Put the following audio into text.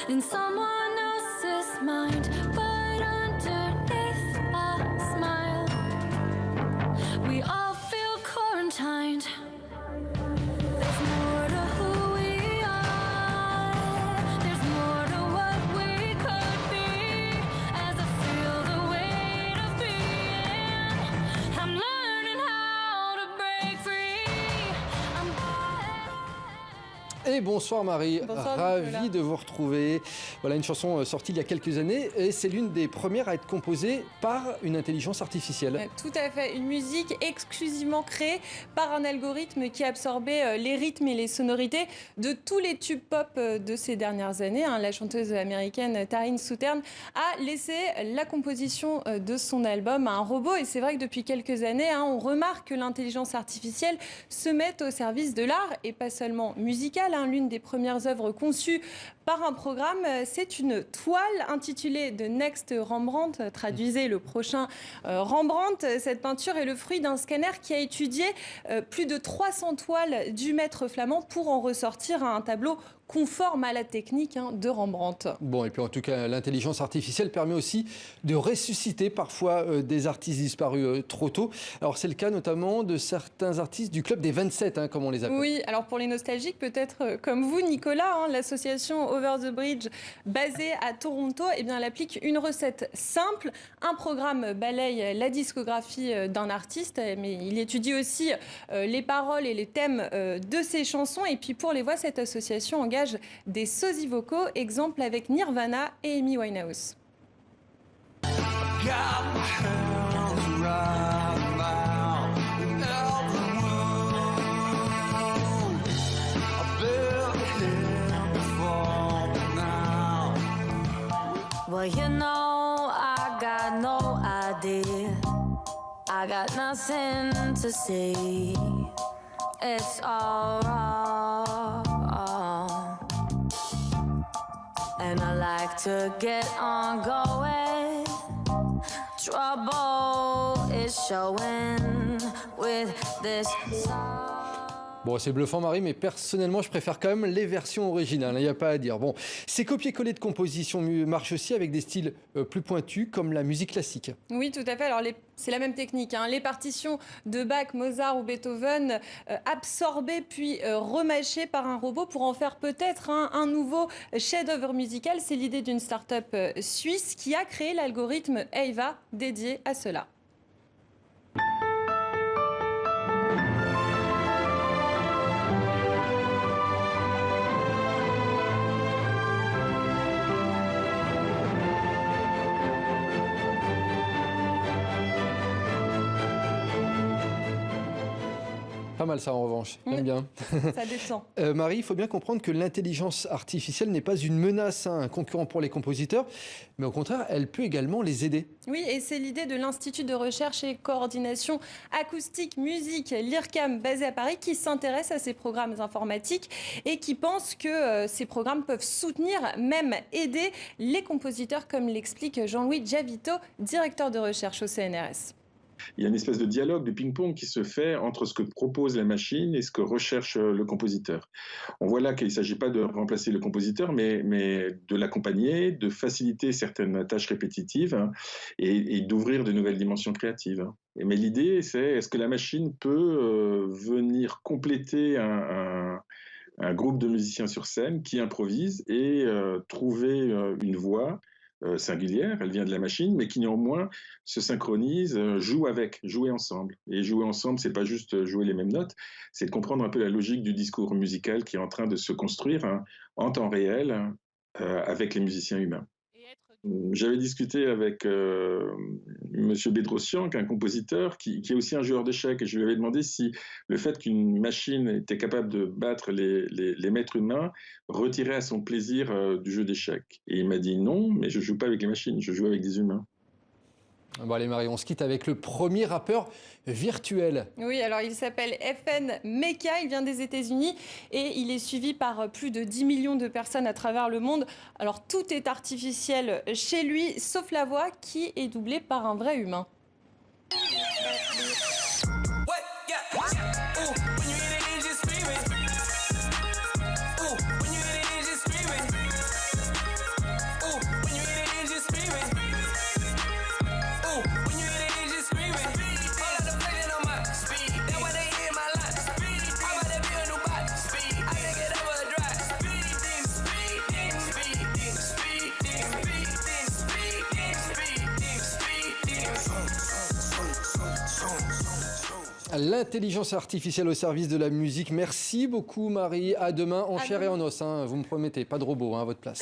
in someone else's mind, but underneath a smile, we all feel quarantined. There's more to who we are, there's more to what we could be, as I feel the weight of being, I'm learning how to break free. Et bonsoir Marie, Bonsoir, ravi Nicolas. de vous retrouver. Voilà une chanson sortie il y a quelques années et c'est l'une des premières à être composée par une intelligence artificielle. Tout à fait, une musique exclusivement créée par un algorithme qui absorbait les rythmes et les sonorités de tous les tubes pop de ces dernières années. La chanteuse américaine Taryn Southern a laissé la composition de son album à un robot et c'est vrai que depuis quelques années, on remarque que l'intelligence artificielle se met au service de l'art et pas seulement musical. L'une des premières œuvres conçues par un programme, c'est une toile intitulée The Next Rembrandt, traduisez le prochain Rembrandt. Cette peinture est le fruit d'un scanner qui a étudié plus de 300 toiles du maître flamand pour en ressortir un tableau conforme à la technique de Rembrandt. Bon, et puis en tout cas, l'intelligence artificielle permet aussi de ressusciter parfois des artistes disparus trop tôt. Alors c'est le cas notamment de certains artistes du club des 27, comme on les appelle. Oui, alors pour les nostalgiques, peut-être comme vous, Nicolas, l'association Over the Bridge, basée à Toronto, eh bien, elle applique une recette simple. Un programme balaye la discographie d'un artiste, mais il étudie aussi les paroles et les thèmes de ses chansons. Et puis pour les voix, cette association engage des sosies vocaux, exemple avec Nirvana et Amy Winehouse. Well, you know, I got no idea. I got nothing to say. It's all wrong. And I like to get on going. Trouble is showing with this song. Bon, c'est bluffant Marie, mais personnellement, je préfère quand même les versions originales, il n'y a pas à dire. Bon, ces copier-coller de composition marchent aussi avec des styles plus pointus, comme la musique classique. Oui, tout à fait. Alors, c'est la même technique. Les partitions de Bach, Mozart ou Beethoven absorbées puis remâchées par un robot pour en faire peut-être un nouveau chef-d'œuvre musical. C'est l'idée d'une start-up suisse qui a créé l'algorithme EIVA dédié à cela. Pas mal ça en revanche, j'aime bien. Ça descend. Marie, il faut bien comprendre que l'intelligence artificielle n'est pas une menace, un concurrent pour les compositeurs, mais au contraire, elle peut également les aider. Oui, et c'est l'idée de l'Institut de recherche et coordination acoustique musique, l'IRCAM, basé à Paris, qui s'intéresse à ces programmes informatiques et qui pense que ces programmes peuvent soutenir, même aider les compositeurs, comme l'explique Jean-Louis Giavito, directeur de recherche au CNRS. Il y a une espèce de dialogue, de ping-pong qui se fait entre ce que propose la machine et ce que recherche le compositeur. On voit là qu'il ne s'agit pas de remplacer le compositeur, mais de l'accompagner, de faciliter certaines tâches répétitives et d'ouvrir de nouvelles dimensions créatives. Mais l'idée, c'est est-ce que la machine peut venir compléter un groupe de musiciens sur scène qui improvise et trouver une voix singulière, elle vient de la machine, mais qui néanmoins se synchronise, jouer ensemble. Et jouer ensemble, c'est pas juste jouer les mêmes notes, c'est de comprendre un peu la logique du discours musical qui est en train de se construire en temps réel avec les musiciens humains. J'avais discuté avec Monsieur Bedrosian, un compositeur qui est aussi un joueur d'échecs, et je lui avais demandé si le fait qu'une machine était capable de battre les maîtres humains retirait à son plaisir du jeu d'échecs. Et il m'a dit non, mais je joue pas avec les machines, je joue avec des humains. Bon allez Marie, on se quitte avec le premier rappeur virtuel. Oui, alors il s'appelle FN Meka, il vient des États-Unis et il est suivi par plus de 10 millions de personnes à travers le monde. Alors tout est artificiel chez lui, sauf la voix qui est doublée par un vrai humain. L'intelligence artificielle au service de la musique. Merci beaucoup Marie. À demain en chair et en os. Vous me promettez, pas de robot à votre place.